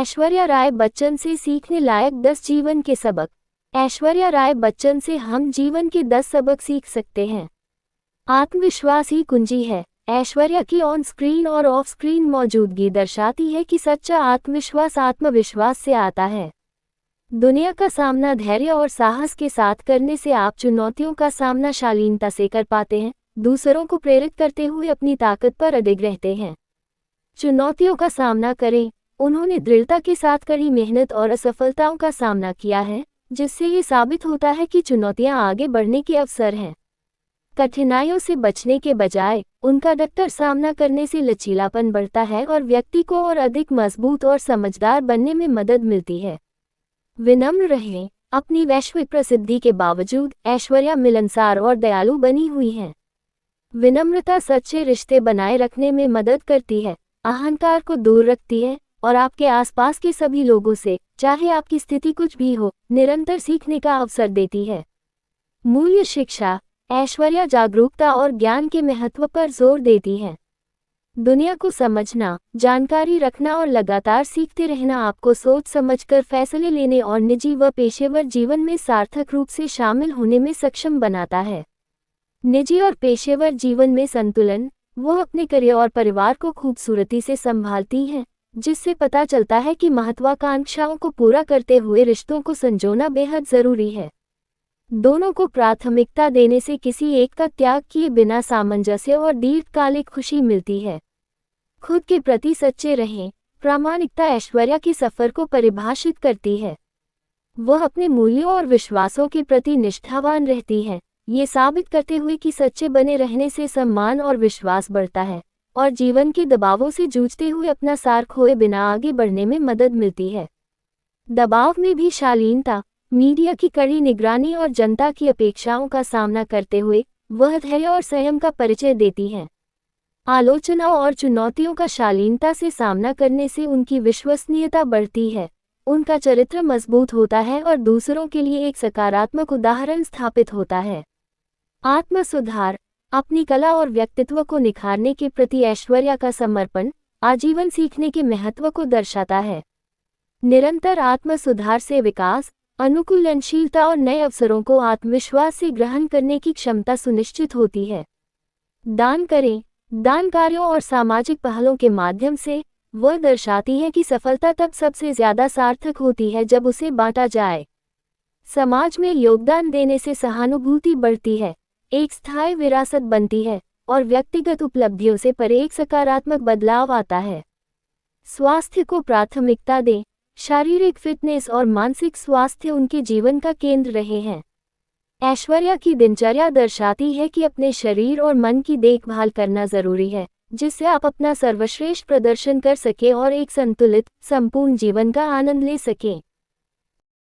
ऐश्वर्या राय बच्चन से सीखने लायक 10 जीवन के सबक। ऐश्वर्या राय बच्चन से हम जीवन के 10 सबक सीख सकते हैं। आत्मविश्वास ही कुंजी है। ऐश्वर्या की ऑन स्क्रीन और ऑफ स्क्रीन मौजूदगी दर्शाती है कि सच्चा आत्मविश्वास आत्मविश्वास से आता है। दुनिया का सामना धैर्य और साहस के साथ करने से आप चुनौतियों का सामना शालीनता से कर पाते हैं, दूसरों को प्रेरित करते हुए अपनी ताकत पर अडिग रहते हैं। चुनौतियों का सामना करें। उन्होंने दृढ़ता के साथ कड़ी मेहनत और असफलताओं का सामना किया है, जिससे ये साबित होता है कि चुनौतियां आगे बढ़ने के अवसर हैं। कठिनाइयों से बचने के बजाय उनका डटकर सामना करने से लचीलापन बढ़ता है और व्यक्ति को और अधिक मजबूत और समझदार बनने में मदद मिलती है। विनम्र रहें। अपनी वैश्विक प्रसिद्धि के बावजूद ऐश्वर्या मिलनसार और दयालु बनी हुई हैं। विनम्रता सच्चे रिश्ते बनाए रखने में मदद करती है, अहंकार को दूर रखती है और आपके आसपास के सभी लोगों से, चाहे आपकी स्थिति कुछ भी हो, निरंतर सीखने का अवसर देती है। मूल्य शिक्षा। ऐश्वर्या जागरूकता और ज्ञान के महत्व पर जोर देती है। दुनिया को समझना, जानकारी रखना और लगातार सीखते रहना आपको सोच समझकर फैसले लेने और निजी व पेशेवर जीवन में सार्थक रूप से शामिल होने में सक्षम बनाता है। निजी और पेशेवर जीवन में संतुलन। वो अपने करियर और परिवार को खूबसूरती से संभालती हैं, जिससे पता चलता है कि महत्वाकांक्षाओं को पूरा करते हुए रिश्तों को संजोना बेहद जरूरी है। दोनों को प्राथमिकता देने से किसी एक का त्याग किए बिना सामंजस्य और दीर्घकालिक खुशी मिलती है। खुद के प्रति सच्चे रहें। प्रामाणिकता ऐश्वर्या के सफर को परिभाषित करती है। वह अपने मूल्यों और विश्वासों के प्रति निष्ठावान रहती हैं, ये साबित करते हुए कि सच्चे बने रहने से सम्मान और विश्वास बढ़ता है और जीवन के दबावों से जूझते हुए अपना सार खोए बिना आगे बढ़ने में मदद मिलती है। दबाव में भी शालीनता। मीडिया की कड़ी निगरानी और जनता की अपेक्षाओं का सामना करते हुए वह धैर्य और संयम का परिचय देती हैं। आलोचनाओं और चुनौतियों का शालीनता से सामना करने से उनकी विश्वसनीयता बढ़ती है, उनका चरित्र मजबूत होता है और दूसरों के लिए एक सकारात्मक उदाहरण स्थापित होता है। आत्म सुधार। अपनी कला और व्यक्तित्व को निखारने के प्रति ऐश्वर्या का समर्पण आजीवन सीखने के महत्व को दर्शाता है। निरंतर आत्म सुधार से विकास, अनुकूलनशीलता और नए अवसरों को आत्मविश्वास से ग्रहण करने की क्षमता सुनिश्चित होती है। दान करें। दान कार्यों और सामाजिक पहलों के माध्यम से वह दर्शाती है कि सफलता तब सबसे ज्यादा सार्थक होती है जब उसे बांटा जाए। समाज में योगदान देने से सहानुभूति बढ़ती है, एक स्थायी विरासत बनती है और व्यक्तिगत उपलब्धियों से परे एक सकारात्मक बदलाव आता है। स्वास्थ्य को प्राथमिकता दें। शारीरिक फिटनेस और मानसिक स्वास्थ्य उनके जीवन का केंद्र रहे हैं। ऐश्वर्या की दिनचर्या दर्शाती है कि अपने शरीर और मन की देखभाल करना जरूरी है, जिससे आप अपना सर्वश्रेष्ठ प्रदर्शन कर सकें और एक संतुलित, संपूर्ण जीवन का आनंद ले सकें।